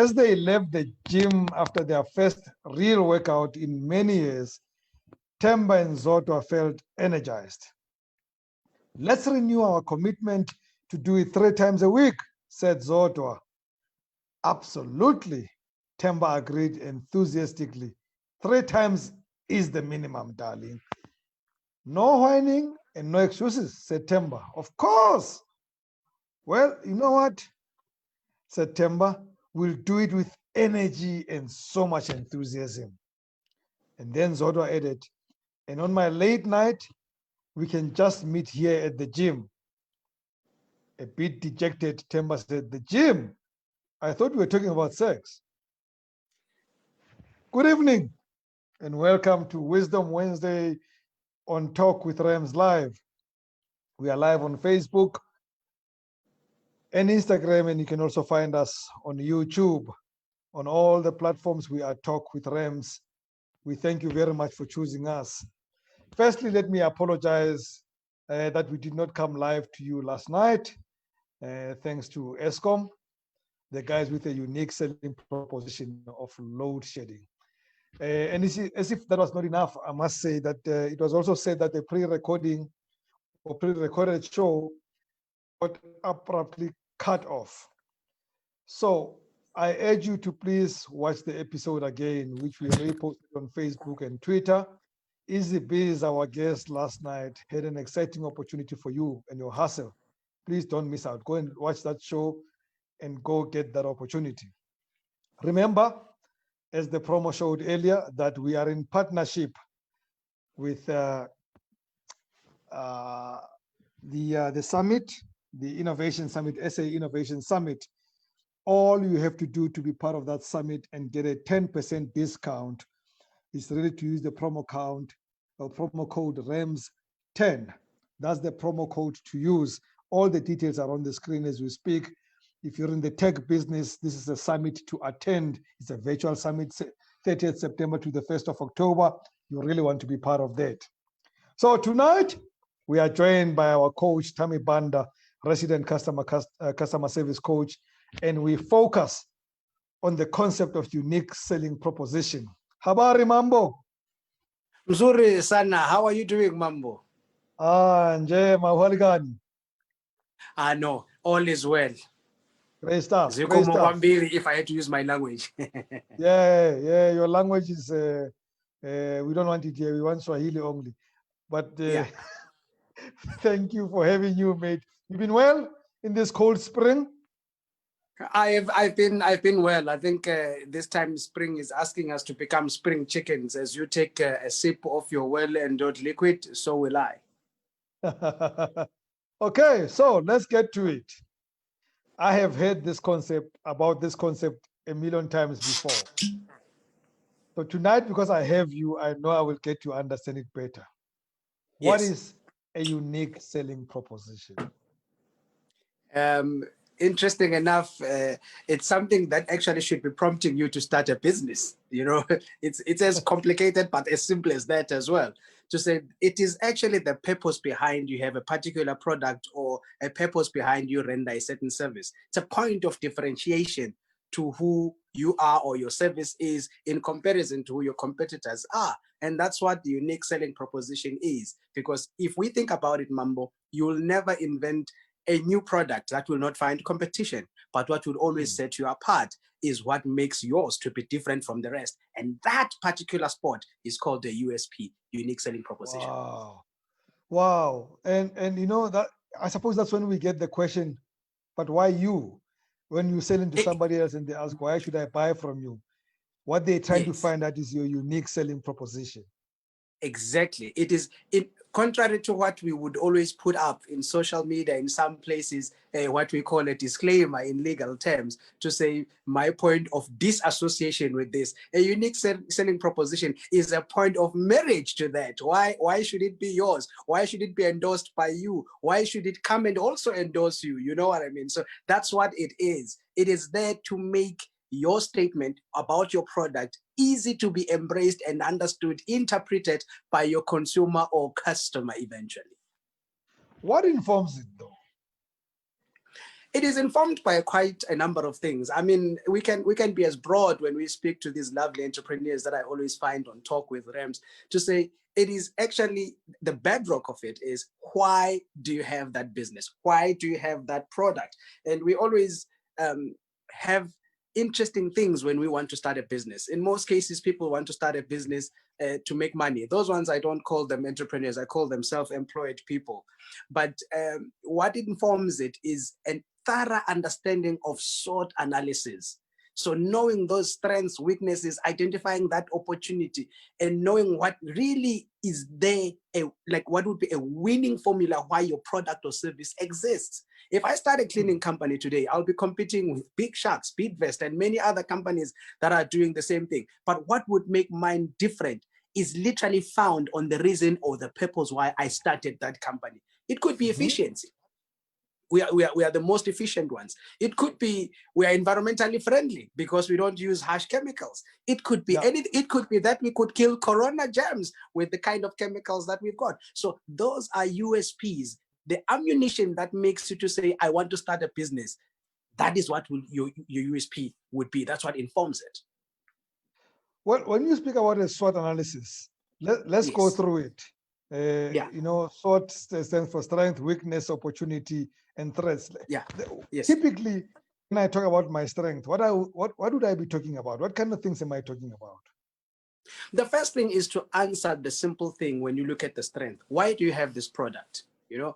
as they left the gym after their first real workout in many years, Themba and Zodwa felt energized. Let's renew our commitment to do it 3 times a week, said Zodwa. Absolutely, Themba agreed enthusiastically. 3 times is the minimum, darling. No whining and no excuses, said Themba. Of course. Well, you know what, said Themba. We'll do it with energy and so much enthusiasm. And then Zodwa added, and on my late night, we can just meet here at the gym. A bit dejected, Themba said, the gym? I thought we were talking about sex. Good evening and welcome to Wisdom Wednesday on Talk with Rams Live. We are live on Facebook and Instagram, and you can also find us on YouTube. On all the platforms, we are Talk with Rams. We thank you very much for choosing us. Firstly, let me apologize that we did not come live to you last night, thanks to ESCOM, the guys with a unique selling proposition of load shedding. And as if that was not enough, I must say that it was also said that the pre-recording or pre-recorded show got abruptly cut off. So I urge you to please watch the episode again, which we reposted on Facebook and Twitter. Easy Biz, our guest last night, had an exciting opportunity for you and your hustle. Please don't miss out. Go and watch that show and go get that opportunity. Remember, as the promo showed earlier, that we are in partnership with the summit, the Innovation Summit, SA Innovation Summit. All you have to do to be part of that summit and get a 10% discount is really to use the promo code RAMS10. That's the promo code to use. All the details are on the screen as we speak. If you're in the tech business, this is a summit to attend. It's a virtual summit, 30th September to the 1st of October. You really want to be part of that. So tonight, we are joined by our coach, Thami Banda, resident customer service coach, and we focus on the concept of unique selling proposition. Habari Mambo? Mzuri sana. How are you doing, Mambo? Njema, uhali gani? No, all is well. Great stuff. Great stuff. If I had to use my language. Yeah, your language is, we don't want it here, we want Swahili only. But Yeah. thank you for having you, mate. You've been well in this cold spring? I've been well. I think this time spring is asking us to become spring chickens. As you take a sip of your well-endowed liquid, so will I. Okay, so let's get to it. I have heard this concept a million times before. So tonight, because I have you, I know I will get to understand it better. What is a unique selling proposition? Interesting enough, it's something that actually should be prompting you to start a business. You know, it's as complicated, but as simple as that as well. To say it is actually the purpose behind you have a particular product or a purpose behind you render a certain service. It's a point of differentiation to who you are or your service is in comparison to who your competitors are. And that's what the unique selling proposition is. Because if we think about it, Mambo, you will never invent a new product that will not find competition. But what will always set you apart is what makes yours to be different from the rest. And that particular spot is called the USP, unique selling proposition. Wow. And you know, that I suppose that's when we get the question, but why you? When you sell into somebody else and they ask, why should I buy from you? What they're trying to find out is your unique selling proposition. Exactly. It is contrary to what we would always put up in social media, in some places, what we call a disclaimer in legal terms, to say my point of disassociation with this. A unique selling proposition is a point of marriage to that. Why should it be yours? Why should it be endorsed by you? Why should it come and also endorse you? You know what I mean? So that's what it is. It is there to make your statement about your product easy to be embraced and understood, interpreted by your consumer or customer eventually. What informs it though? It is informed by quite a number of things. I mean, we can be as broad when we speak to these lovely entrepreneurs that I always find on Talk with Rams to say it is actually the bedrock of it is, why do you have that business? Why do you have that product? And we always have interesting things when we want to start a business. In most cases, people want to start a business to make money. Those ones, I don't call them entrepreneurs, I call them self-employed people. But what informs it is a thorough understanding of SWOT analysis. So knowing those strengths, weaknesses, identifying that opportunity, and knowing what really is there, like what would be a winning formula why your product or service exists. If I start a cleaning company today, I'll be competing with Big Shark, Speedvest, and many other companies that are doing the same thing. But what would make mine different is literally found on the reason or the purpose why I started that company. It could be efficiency. We are the most efficient ones. It could be we are environmentally friendly because we don't use harsh chemicals. It could be anything. It could be that we could kill corona germs with the kind of chemicals that we've got. So those are USPs, the ammunition that makes you to say, I want to start a business. That is what your USP would be. That's what informs it. Well, when you speak about a SWOT analysis, let's go through it. You know, SWOT stands for strength, weakness, opportunity, and threats. Typically, when I talk about my strength, what would I be talking about? What kind of things am I talking about? The first thing is to answer the simple thing when you look at the strength. Why do you have this product? You know,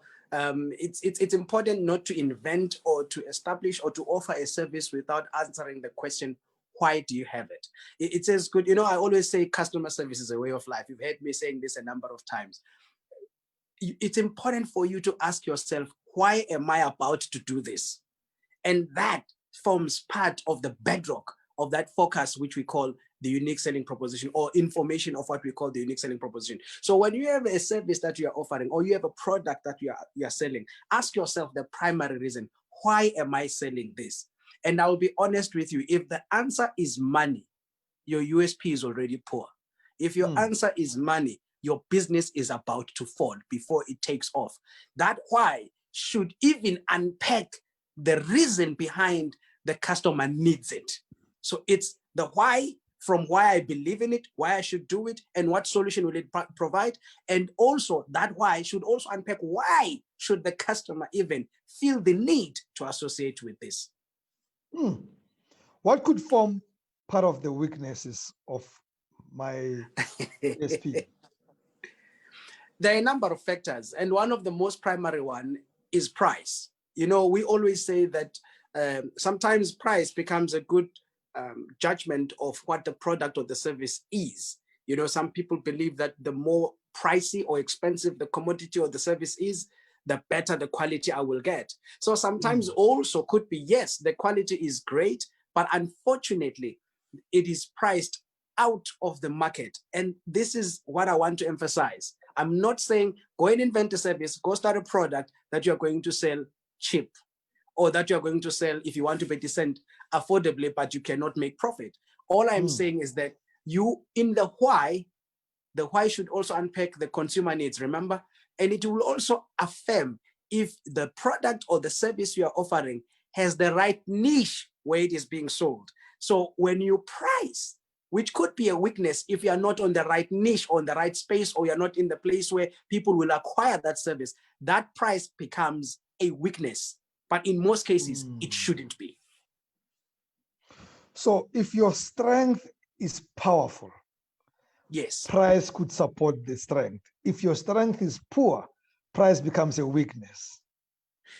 it's important not to invent or to establish or to offer a service without answering the question, why do you have it? It says good. You know, I always say customer service is a way of life. You've heard me saying this a number of times. It's important for you to ask yourself, why am I about to do this? And that forms part of the bedrock of that focus, which we call the unique selling proposition, or information of what we call the unique selling proposition. So when you have a service that you are offering, or you have a product that you are selling, ask yourself the primary reason, why am I selling this? And I will be honest with you, if the answer is money, your USP is already poor. If your answer is money, your business is about to fall before it takes off. That why should even unpack the reason behind the customer needs it. So it's the why, from why I believe in it, why I should do it, and what solution will it provide. And also that why should also unpack why should the customer even feel the need to associate with this. What could form part of the weaknesses of my USP? There are a number of factors, and one of the most primary one is price. You know, we always say that sometimes price becomes a good judgment of what the product or the service is. You know, some people believe that the more pricey or expensive the commodity or the service is, the better the quality I will get. So sometimes also could be, yes, the quality is great, but unfortunately, it is priced out of the market. And this is what I want to emphasize. I'm not saying go and invent a service, go start a product that you're going to sell cheap, or that you're going to sell, if you want to be decent, affordably, but you cannot make profit. All I'm saying is that you, in the why should also unpack the consumer needs, remember? And it will also affirm if the product or the service you are offering has the right niche where it is being sold. So when you price, which could be a weakness if you are not on the right niche or in the right space, or you're not in the place where people will acquire that service, that price becomes a weakness. But in most cases, it shouldn't be. So if your strength is powerful, yes, price could support the strength. If your strength is poor, price becomes a weakness.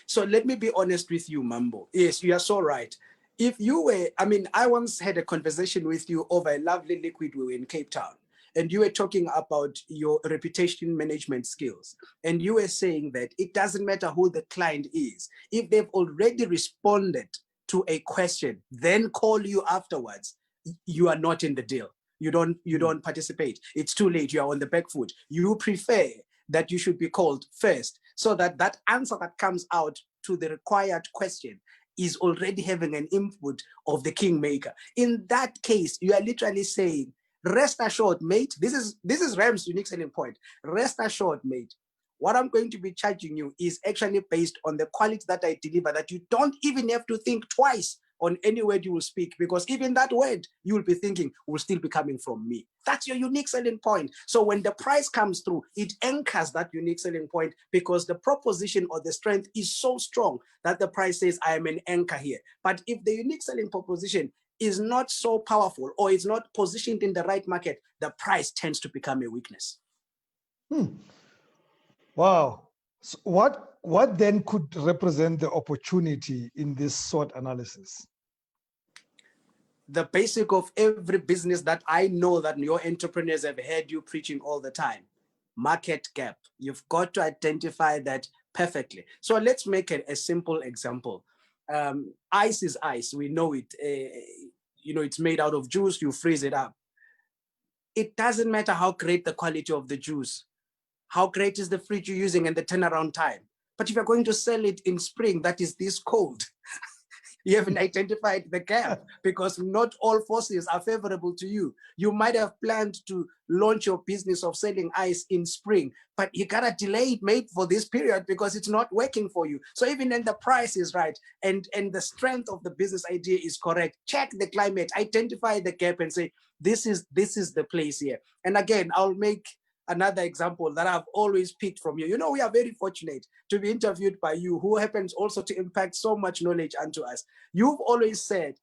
So let me be honest with you, Mambo. Yes, you are so right. If you were, I mean, I once had a conversation with you over a lovely liquid we were in Cape Town, and you were talking about your reputation management skills. And you were saying that it doesn't matter who the client is. If they've already responded to a question, then call you afterwards, you are not in the deal. You don't participate. It's too late. You are on the back foot. You prefer that you should be called first, so that that answer that comes out to the required question is already having an input of the kingmaker. In that case, you are literally saying, rest assured, mate, this is Ram's unique selling point. Rest assured, mate, what I'm going to be charging you is actually based on the quality that I deliver, that you don't even have to think twice on any word you will speak, because even that word you will be thinking will still be coming from me. That's your unique selling point. So when the price comes through, it anchors that unique selling point, because the proposition or the strength is so strong that the price says, I am an anchor here. But if the unique selling proposition is not so powerful, or it's not positioned in the right market, the price tends to become a weakness. Wow. So what then could represent the opportunity in this SWOT analysis? The basic of every business that I know that your entrepreneurs have heard you preaching all the time: market gap. You've got to identify that perfectly. So let's make a simple example. Ice is ice. We know it. It's made out of juice. You freeze it up. It doesn't matter how great the quality of the juice, how great is the fridge you're using and the turnaround time. But if you're going to sell it in spring that is this cold, you haven't identified the gap, because not all forces are favorable to you. You might have planned to launch your business of selling ice in spring, but you gotta delay it made for this period because it's not working for you. So even then the price is right and the strength of the business idea is correct, check the climate, identify the gap and say, this is the place here. And again, I'll make another example that I've always picked from you. We are very fortunate to be interviewed by you, who happens also to impact so much knowledge unto us. You've always said,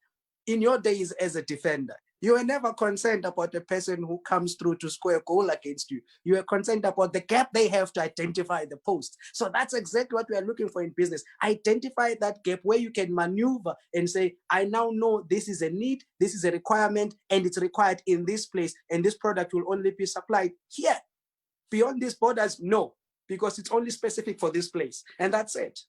in your days as a defender, you were never concerned about the person who comes through to score a goal against you. You are concerned about the gap they have to identify the post. So that's exactly what we are looking for in business. Identify that gap where you can maneuver and say, I now know this is a need, this is a requirement, and it's required in this place, and this product will only be supplied here. Beyond these borders, no, because it's only specific for this place, and that's it.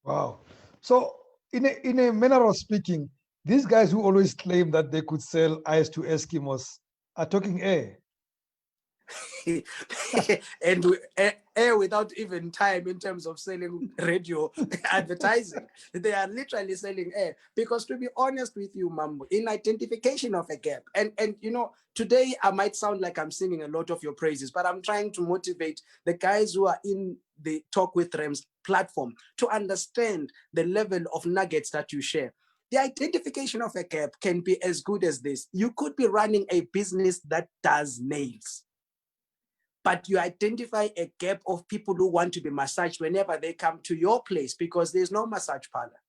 Wow. So in a manner of speaking, these guys who always claim that they could sell ice to Eskimos are talking air. And air without even time in terms of selling radio advertising. They are literally selling air. Because to be honest with you, Mambo, in identification of a gap, and today I might sound like I'm singing a lot of your praises, but I'm trying to motivate the guys who are in the Talk with Rams platform to understand the level of nuggets that you share. The identification of a gap can be as good as this. You could be running a business that does nails, but you identify a gap of people who want to be massaged whenever they come to your place because there's no massage parlor.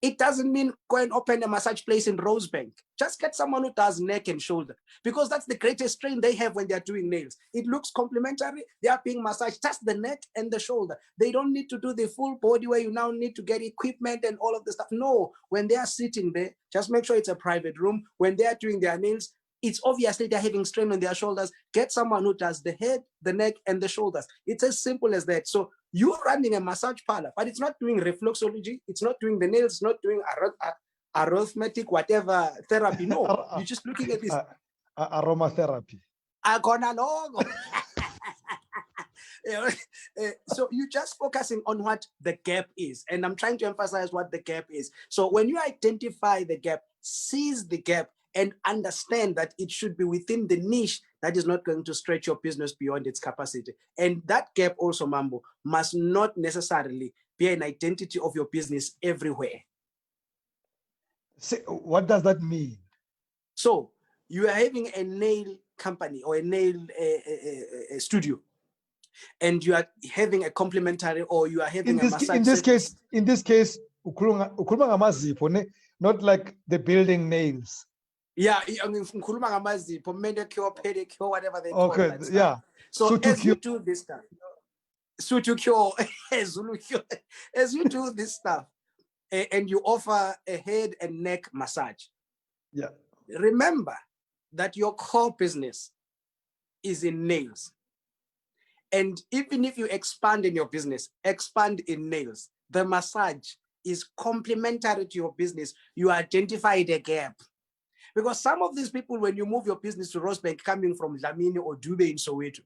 It doesn't mean go and open a massage place in Rosebank. Just get someone who does neck and shoulder, because that's the greatest strain they have when they're doing nails. It looks complimentary. They are being massaged, just the neck and the shoulder. They don't need to do the full body where you now need to get equipment and all of the stuff. No, when they are sitting there, just make sure it's a private room. When they are doing their nails, it's obviously they're having strain on their shoulders. Get someone who does the head, the neck, and the shoulders. It's as simple as that. So you're running a massage parlor, but it's not doing reflexology. It's not doing the nails. It's not doing arithmetic, whatever therapy. No, you're just looking at this. Aromatherapy. So you're just focusing on what the gap is. And I'm trying to emphasize what the gap is. So when you identify the gap, seize the gap, and understand that it should be within the niche that is not going to stretch your business beyond its capacity. And that gap also, Mambo, must not necessarily be an identity of your business everywhere. What does that mean? So you are having a nail company or a nail studio, and you are having a complementary, or you are having a massage. In this case, ukhuluma ngamazipho, not like the building nails. Yeah, whatever they call okay, that stuff. Yeah. So as you do this stuff, as you do this stuff, and you offer a head and neck massage, yeah, remember that your core business is in nails. And even if you expand in your business, expand in nails, the massage is complementary to your business. You identify the gap. Because some of these people, when you move your business to Rosebank, coming from Dlamini or Dube in Soweto,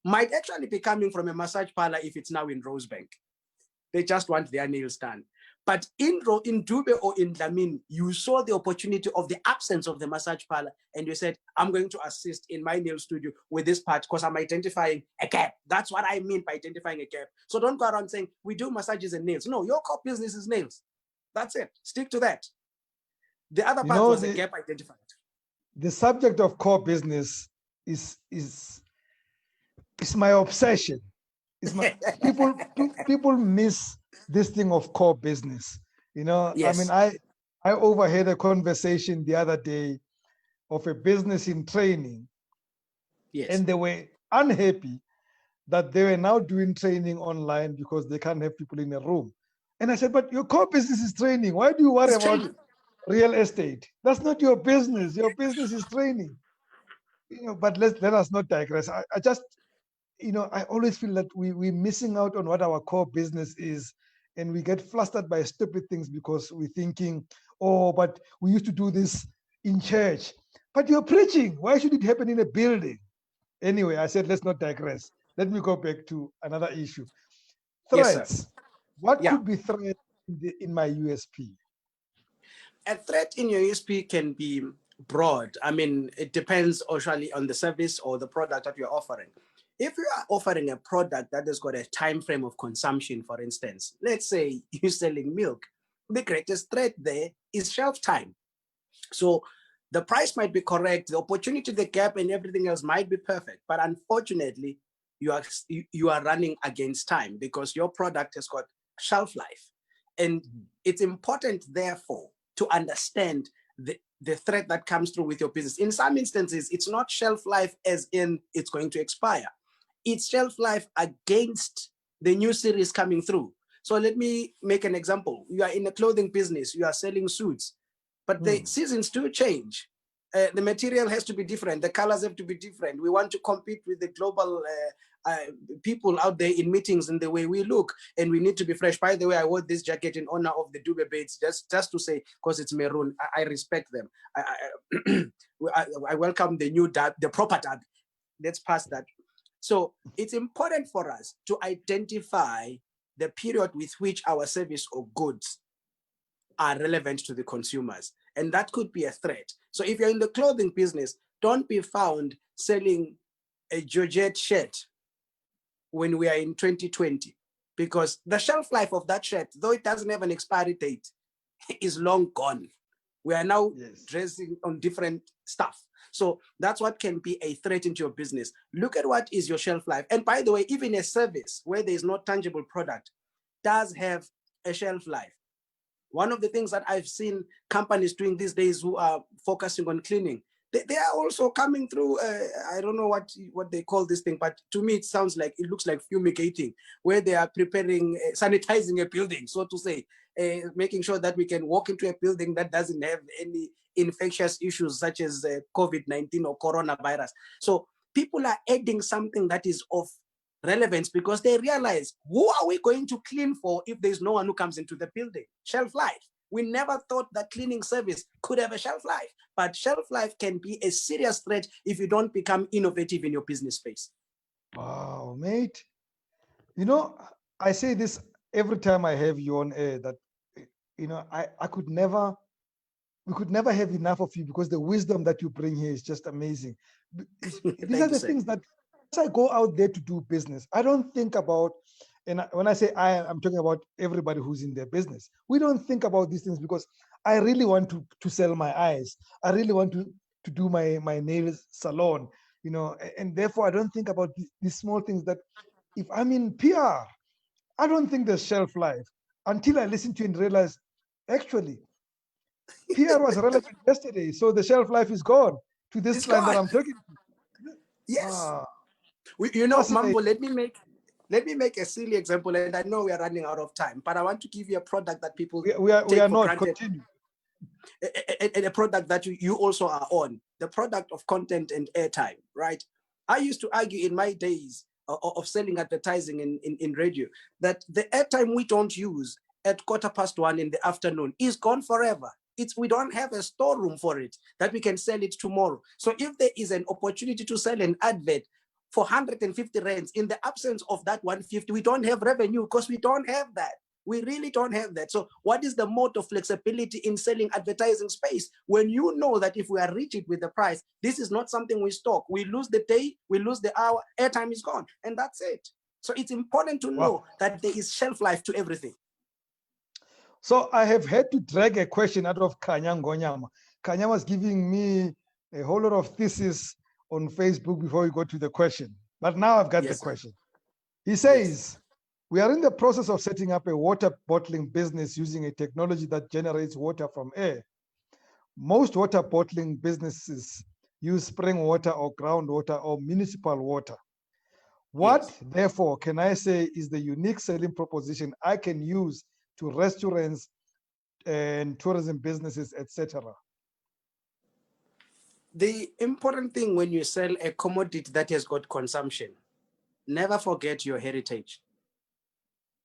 might actually be coming from a massage parlor if it's now in Rosebank. They just want their nails done. But in Dube or in Dlamini, you saw the opportunity of the absence of the massage parlor, and you said, I'm going to assist in my nail studio with this part because I'm identifying a gap. That's what I mean by identifying a gap. So don't go around saying, we do massages and nails. No, your core business is nails. That's it. Stick to that. The other part was a gap identified. The subject of core business is my obsession. It's my people miss this thing of core business. Yes. I mean, I overheard a conversation the other day of a business in training. Yes. And they were unhappy that they were now doing training online because they can't have people in a room. And I said, but your core business is training. Why do you worry about real estate? That's not your business. Your business is training. But let us not digress. I just, I always feel that we're missing out on what our core business is. And we get flustered by stupid things because we're thinking, oh, but we used to do this in church. But you're preaching. Why should it happen in a building? Anyway, I said, let's not digress. Let me go back to another issue. Threats. Yes, what could be threats in my USP? A threat in your USP can be broad. I mean, it depends actually on the service or the product that you're offering. If you are offering a product that has got a time frame of consumption, for instance, let's say you're selling milk, the greatest threat there is shelf time. So the price might be correct, the opportunity, the gap, and everything else might be perfect. But unfortunately, you are running against time because your product has got shelf life. And it's important, therefore, to understand the threat that comes through with your business. In some instances, it's not shelf life as in it's going to expire. It's shelf life against the new series coming through. So let me make an example. You are in a clothing business, you are selling suits, but the seasons do change. The material has to be different. The colors have to be different. We want to compete with the global people out there in meetings and the way we look, and we need to be fresh. By the way, I wore this jacket in honor of the Dube Bates, just to say, because it's maroon. I respect them. I welcome the new dad, the proper dad. Let's pass that. So it's important for us to identify the period with which our service or goods are relevant to the consumers. And that could be a threat. So if you're in the clothing business, don't be found selling a Georgette shirt when we are in 2020, because the shelf life of that shirt, though it doesn't have an expiry date, is long gone. We are now dressing on different stuff. So that's what can be a threat into your business. Look at what is your shelf life. And by the way, even a service where there is no tangible product does have a shelf life. One of the things that I've seen companies doing these days who are focusing on cleaning, they are also coming through, I don't know what they call this thing, but to me, it looks like fumigating, where they are preparing, sanitizing a building, so to say, making sure that we can walk into a building that doesn't have any infectious issues such as COVID-19 or coronavirus. So people are adding something that is of relevance because they realize, who are we going to clean for if there's no one who comes into the building? Shelf life. We never thought that cleaning service could have a shelf life, but shelf life can be a serious threat if you don't become innovative in your business space. Wow, mate. I say this every time I have you on air, that, we could never have enough of you because the wisdom that you bring here is just amazing. These are the things that, as I go out there to do business, I don't think about, and when I say I'm talking about everybody who's in their business. We don't think about these things because I really want to sell my eyes. I really want to do my nails salon, and therefore I don't think about these small things that if I'm in PR, I don't think there's shelf life until I listen to you and realize, actually, PR was relevant yesterday, so the shelf life is gone to this client that I'm talking to. Yes. Mambo, let me make a silly example, and I know we are running out of time, but I want to give you a product that people we are not granted. Continue. A product that you also are on, the product of content and airtime, right? I used to argue in my days of selling advertising in radio that the airtime we don't use at 1:15 in the afternoon is gone forever. We don't have a storeroom for it that we can sell it tomorrow. So if there is an opportunity to sell an advert for 150 rands, in the absence of that 150, we don't have revenue because we don't have that. We really don't have that. So what is the mode of flexibility in selling advertising space when you know that if we are rigid with the price, this is not something we stock. We lose the day, we lose the hour, airtime is gone, and that's it. So it's important to know that there is shelf life to everything. So I have had to drag a question out of Kanya Ngonyama. Kanya was giving me a whole lot of thesis on Facebook before we got to the question. But now I've got the question. He says, we are in the process of setting up a water bottling business using a technology that generates water from air. Most water bottling businesses use spring water or groundwater or municipal water. What, therefore, can I say is the unique selling proposition I can use to restaurants and tourism businesses, etc.? The important thing when you sell a commodity that has got consumption, never forget your heritage.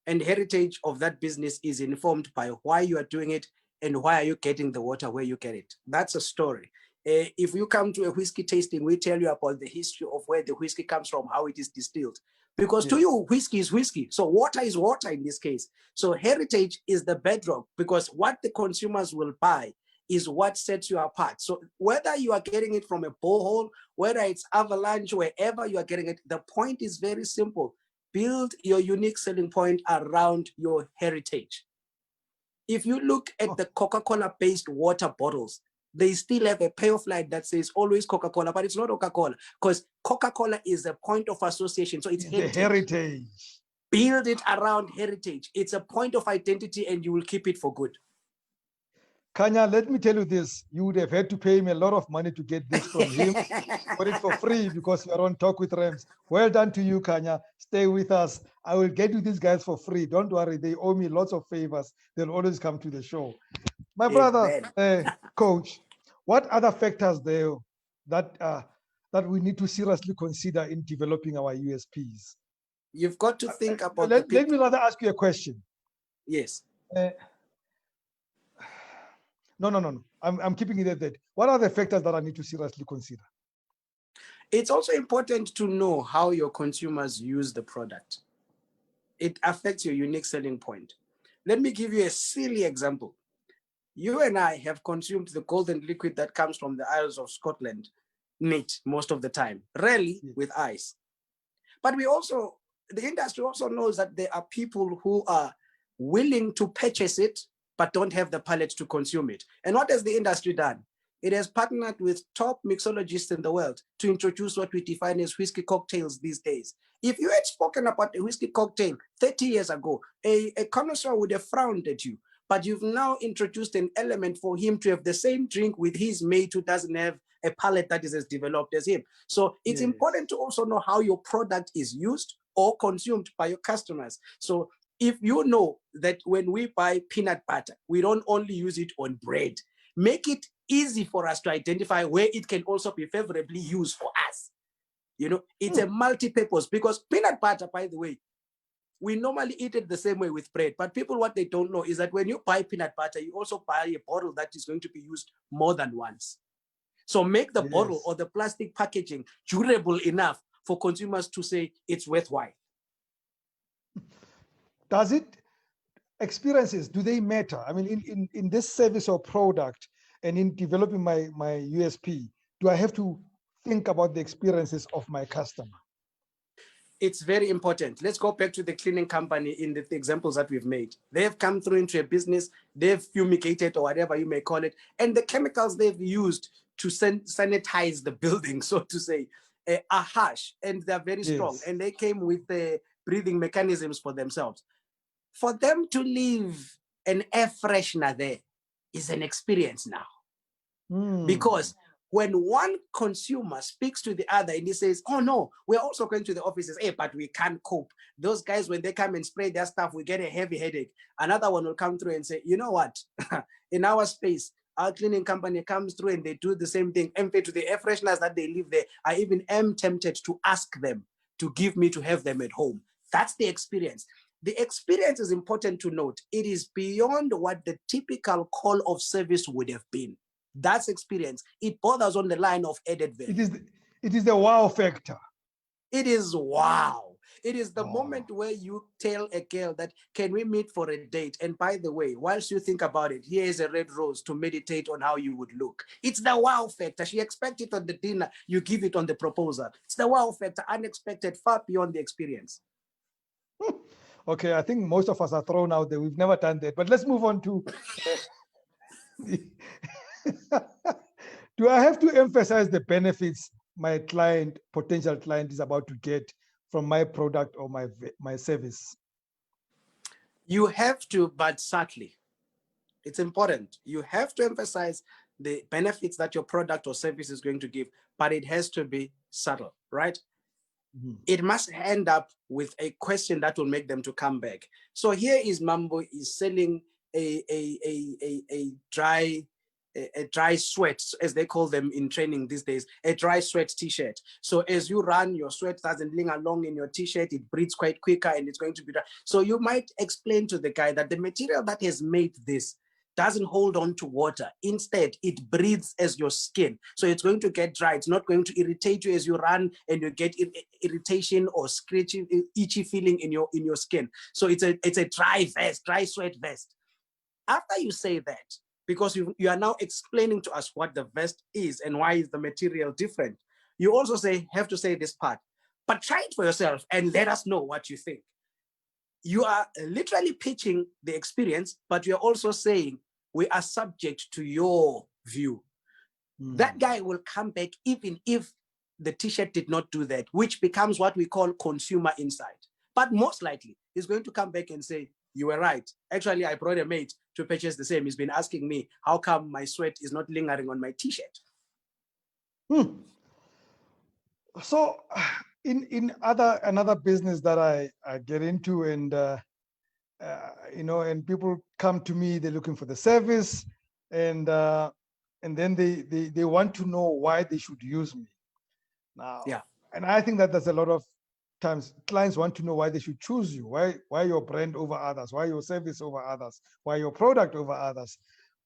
And heritage of that business is informed by why you are doing it and why are you getting the water where you get it. That's a story. If you come to a whiskey tasting, we tell you about the history of where the whiskey comes from, how it is distilled. Because to you, whiskey is whiskey. So water is water in this case. So heritage is the bedrock, because what the consumers will buy is what sets you apart. So whether you are getting it from a borehole, whether it's avalanche, wherever you are getting it, the point is very simple. Build your unique selling point around your heritage. If you look at the Coca-Cola based water bottles, they still have a payoff light that says always Coca-Cola, but it's not Coca-Cola, because Coca-Cola is a point of association. So it's heritage. Build it around heritage. It's a point of identity and you will keep it for good. Kanya, let me tell you this. You would have had to pay him a lot of money to get this from him. Got it for free because you are on Talk with Rams. Well done to you, Kanya. Stay with us. I will get you these guys for free. Don't worry. They owe me lots of favors. They'll always come to the show. My brother, Coach, what other factors there that we need to seriously consider in developing our USPs? You've got to think about let me rather ask you a question. Yes. No. I'm keeping it at that. What are the factors that I need to seriously consider? It's also important to know how your consumers use the product. It affects your unique selling point. Let me give you a silly example. You and I have consumed the golden liquid that comes from the Isles of Scotland, neat most of the time, rarely with ice. But the industry also knows that there are people who are willing to purchase it, but don't have the palate to consume it. And what has the industry done? It has partnered with top mixologists in the world to introduce what we define as whiskey cocktails these days. If you had spoken about a whiskey cocktail 30 years ago, a connoisseur would have frowned at you. But you've now introduced an element for him to have the same drink with his mate who doesn't have a palate that is as developed as him. So it's important to also know how your product is used or consumed by your customers. So if you know that when we buy peanut butter, we don't only use it on bread, make it easy for us to identify where it can also be favorably used for us. You know, it's a multi-purpose, because peanut butter, by the way, we normally eat it the same way with bread. But people, what they don't know is that when you buy peanut butter, you also buy a bottle that is going to be used more than once. So make the bottle or the plastic packaging durable enough for consumers to say it's worthwhile. Does it, experiences, do they matter? I mean, in this service or product and in developing my USP, do I have to think about the experiences of my customer? It's very important. Let's go back to the cleaning company in the examples that we've made. They've come through into a business, they've fumigated or whatever you may call it, and the chemicals they've used to sanitize the building, so to say, are harsh and they're very strong. And they came with the breathing mechanisms for themselves. For them to leave an air freshener there is an experience now. Because when one consumer speaks to the other and he says, oh no, we're also going to the offices, but we can't cope. Those guys, when they come and spray their stuff, we get a heavy headache. Another one will come through and say, you know what, in our space, our cleaning company comes through and they do the same thing. Empty to the air fresheners that they leave there. I even am tempted to ask them to give me to have them at home. That's the experience. The experience is important to note. It is beyond what the typical call of service would have been. That's experience. It borders on the line of added value. It is the wow factor. It is wow. It is the moment where you tell a girl that, can we meet for a date? And by the way, whilst you think about it, here is a red rose to meditate on how you would look. It's the wow factor. She expects it on the dinner. You give it on the proposal. It's the wow factor, unexpected, far beyond the experience. Okay, I think most of us are thrown out there. We've never done that. But let's move on to... Do I have to emphasize the benefits my client, potential client, is about to get from my product or my service? You have to, but subtly. It's important. You have to emphasize the benefits that your product or service is going to give, but it has to be subtle, right? Mm-hmm. It must end up with a question that will make them to come back. So here is Mambo is selling a dry sweat, as they call them in training these days, a dry sweat t-shirt. So as you run, your sweat doesn't linger along in your t-shirt, it breathes quite quicker and it's going to be dry. So you might explain to the guy that the material that has made this doesn't hold on to water. Instead, it breathes as your skin. So it's going to get dry. It's not going to irritate you as you run and you get irritation or scratchy, itchy feeling in your skin. So it's a dry vest, dry sweat vest. After you say that, because you are now explaining to us what the vest is and why is the material different, you also have to say this part, but try it for yourself and let us know what you think. You are literally pitching the experience, but you're also saying we are subject to your view. That guy will come back even if the t-shirt did not do that, which becomes what we call consumer insight. But most likely, he's going to come back and say, you were right. Actually, I brought a mate to purchase the same. He's been asking me, how come my sweat is not lingering on my t-shirt? So in another business that I get into, and and people come to me, they're looking for the service, and then they want to know why they should use me. Now, yeah. And I think that there's a lot of times clients want to know why they should choose you, why your brand over others, why your service over others, why your product over others.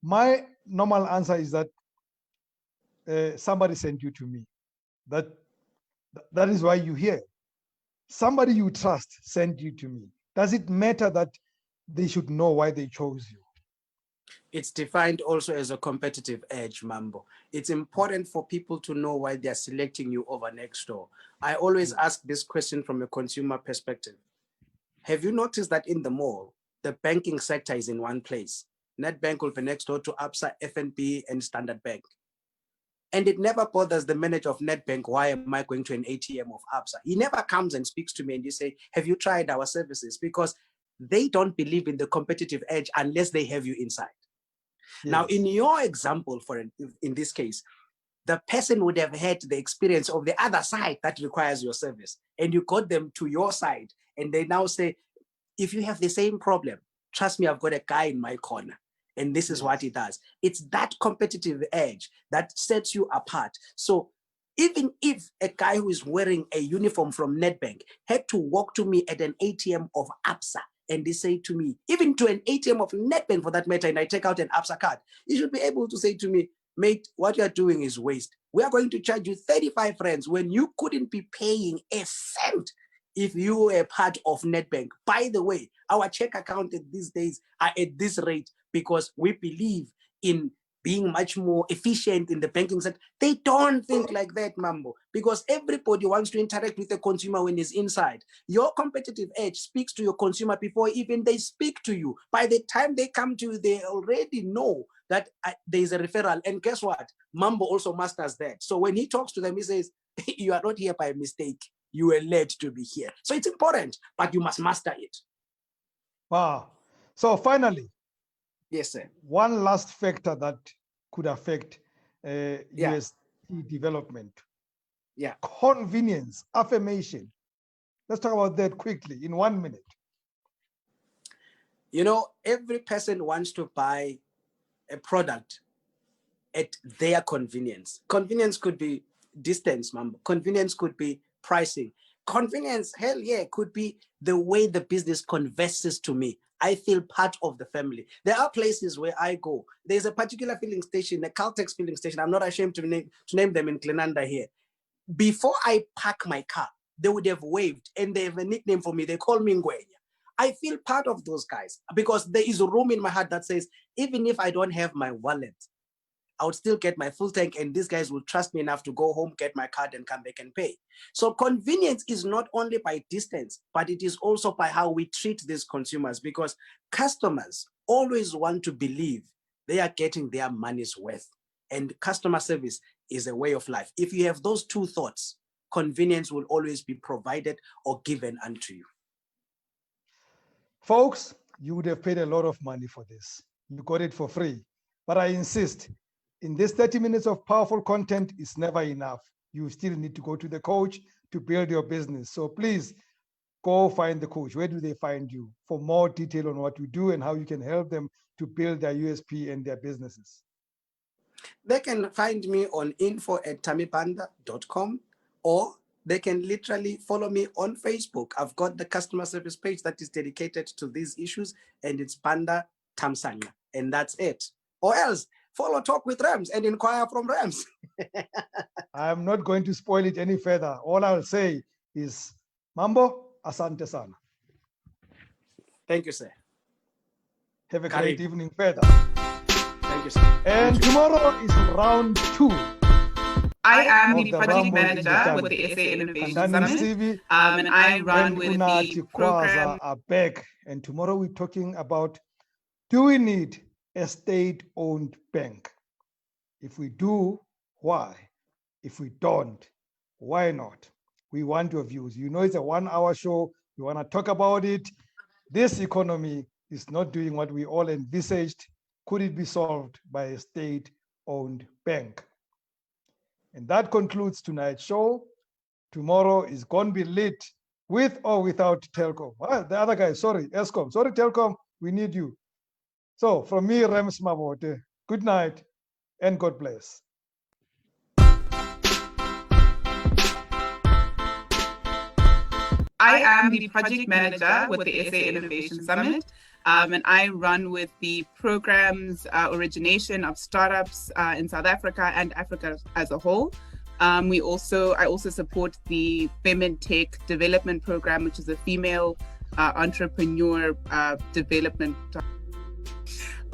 My normal answer is that somebody sent you to me. That is why you're here. Somebody you trust sent you to me. Does it matter that they should know why they chose you? It's defined also as a competitive edge, Mambo. It's important for people to know why they're selecting you over next door. I always ask this question from a consumer perspective. Have you noticed that in the mall, the banking sector is in one place? Nedbank will be next door to Absa, FNB, and Standard Bank. And it never bothers the manager of Nedbank, why am I going to an ATM of Absa? He never comes and speaks to me and you say, have you tried our services? Because they don't believe in the competitive edge unless they have you inside. Yes. Now, in your example, in this case, the person would have had the experience of the other side that requires your service, and you got them to your side, and they now say, if you have the same problem, trust me, I've got a guy in my corner, and this is what he does. It's that competitive edge that sets you apart. So even if a guy who is wearing a uniform from Nedbank had to walk to me at an ATM of Absa, and they say to me, even to an ATM of Nedbank for that matter, and I take out an Absa card, you should be able to say to me, mate, what you're doing is waste. We are going to charge you 35 rands when you couldn't be paying a cent if you were part of Nedbank. By the way, our check account these days are at this rate because we believe in being much more efficient in the banking sector. They don't think like that, Mambo, because everybody wants to interact with the consumer when he's inside. Your competitive edge speaks to your consumer before even they speak to you. By the time they come to you, they already know that there's a referral. And guess what? Mambo also masters that. So when he talks to them, he says, you are not here by mistake. You were led to be here. So it's important, but you must master it. Wow. So finally, yes, sir. One last factor that could affect USD development. Yeah. Convenience, affirmation. Let's talk about that quickly in 1 minute. You know, every person wants to buy a product at their convenience. Convenience could be distance, Mambo. Convenience could be pricing. Convenience, hell yeah, could be the way the business converses to me. I feel part of the family. There are places where I go. There's a particular filling station, a Caltex filling station. I'm not ashamed to name them in Glenanda here. Before I park my car, they would have waved, and they have a nickname for me. They call me Ngwenya. I feel part of those guys because there is a room in my heart that says, even if I don't have my wallet, I would still get my full tank, and these guys will trust me enough to go home, get my card, and come back and pay. So convenience is not only by distance, but it is also by how we treat these consumers, because customers always want to believe they are getting their money's worth. And customer service is a way of life. If you have those two thoughts, convenience will always be provided or given unto you. Folks, you would have paid a lot of money for this. You got it for free. But I insist, in this 30 minutes of powerful content is never enough. You still need to go to the coach to build your business. So please go find the coach. Where do they find you for more detail on what you do and how you can help them to build their USP and their businesses? They can find me on info@thamibanda.com, or they can literally follow me on Facebook. I've got the customer service page that is dedicated to these issues, and it's Banda Thamsanqa, and that's it. Or else, follow Talk with Rams and inquire from Rams. I'm not going to spoil it any further. All I'll say is, Mambo, asante sana. Thank you, sir. Have a great evening further. Thank you, sir. And tomorrow is round 2. I am of the the project Rumble in the manager Jungle. with the SA Innovation Kandani Summit, Stevie and I run and with Kunati the Kwaza program. are back. And tomorrow we're talking about, do we need a state-owned bank? If we do, why? If we don't, why not? We want your views. You know, it's a 1-hour show. We want to talk about it. This economy is not doing what we all envisaged. Could it be solved by a state-owned bank? And that concludes tonight's show. Tomorrow is going to be lit with or without Telkom. Ah, the other guy, sorry, Eskom. Sorry, Telkom, we need you. So from me, Rams Mabote, good night and God bless. I am the project manager with the SA Innovation Summit, and I run with the program's origination of startups in South Africa and Africa as a whole. I also support the Women Tech Development Program, which is a female entrepreneur development.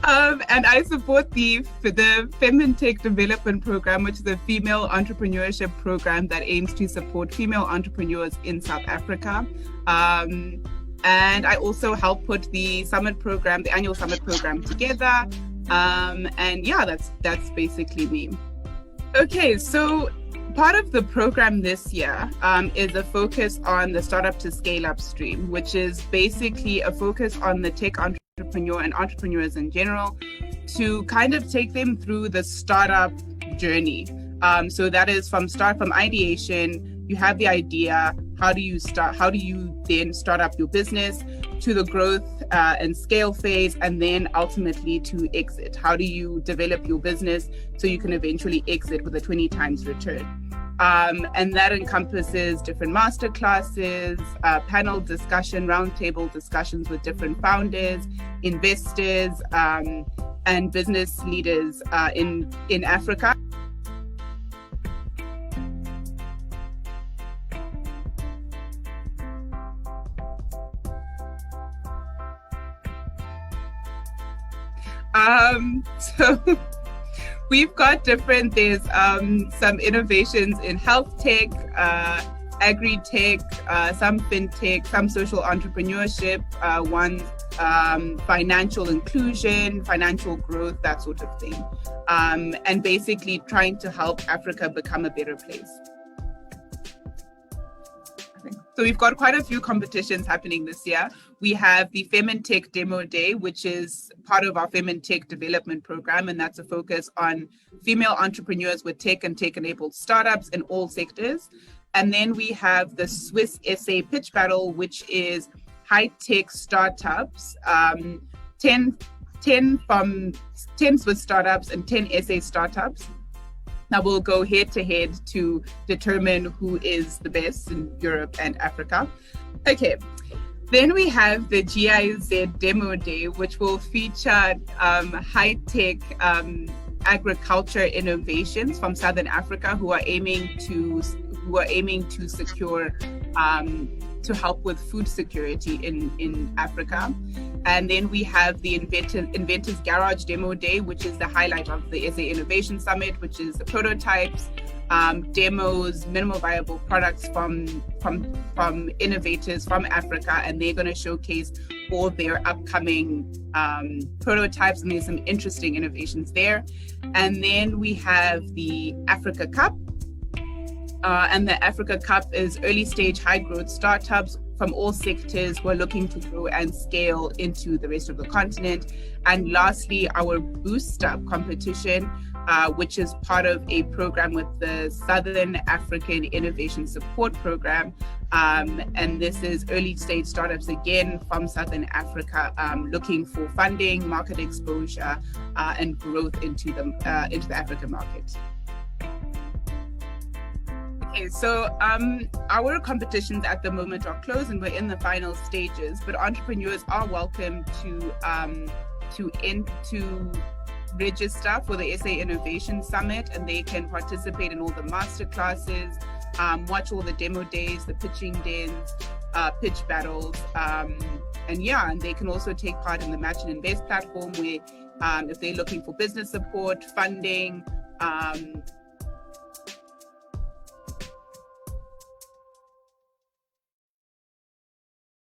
And I support the Femintech Development Program, which is a female entrepreneurship program that aims to support female entrepreneurs in South Africa. And I also help put the summit program, the annual summit program together. And yeah, that's basically me. Okay, so part of the program this year is a focus on the startup to scale up stream, which is basically a focus on the tech entrepreneur and entrepreneurs in general to kind of take them through the startup journey. So that is from ideation, you have the idea, how do you then start up your business, to the growth and scale phase, and then ultimately to exit. How do you develop your business so you can eventually exit with a 20 times return? And that encompasses different master classes, panel discussion, roundtable discussions with different founders, investors, and business leaders in Africa. So we've got there's some innovations in health tech, agri-tech, some fintech, some social entrepreneurship, financial inclusion, financial growth, that sort of thing. And basically trying to help Africa become a better place. So we've got quite a few competitions happening this year. We have the Femintech Demo Day, which is part of our Femintech Development Program, and that's a focus on female entrepreneurs with tech and tech-enabled startups in all sectors. And then we have the Swiss SA Pitch Battle, which is high-tech startups, 10 Swiss startups and 10 SA startups. Now we'll go head to head to determine who is the best in Europe and Africa. Okay, then we have the GIZ Demo Day, which will feature high-tech agriculture innovations from Southern Africa who are aiming to secure to help with food security in Africa. And then we have the Inventors Garage Demo Day, which is the highlight of the SA Innovation Summit, which is the prototypes, demos, minimal viable products from innovators from Africa, and they're going to showcase all their upcoming prototypes, and there's some interesting innovations there. And then we have the Africa Cup. And the Africa Cup is early stage, high growth startups from all sectors who are looking to grow and scale into the rest of the continent. And lastly, our Boost Up competition, which is part of a program with the Southern African Innovation Support Program. And this is early stage startups again from Southern Africa, looking for funding, market exposure, and growth into the African market. Okay, so our competitions at the moment are closed and we're in the final stages, but entrepreneurs are welcome to register for the SA Innovation Summit, and they can participate in all the masterclasses, watch all the demo days, the pitching dens, pitch battles, and they can also take part in the Match and Invest platform, where if they're looking for business support, funding,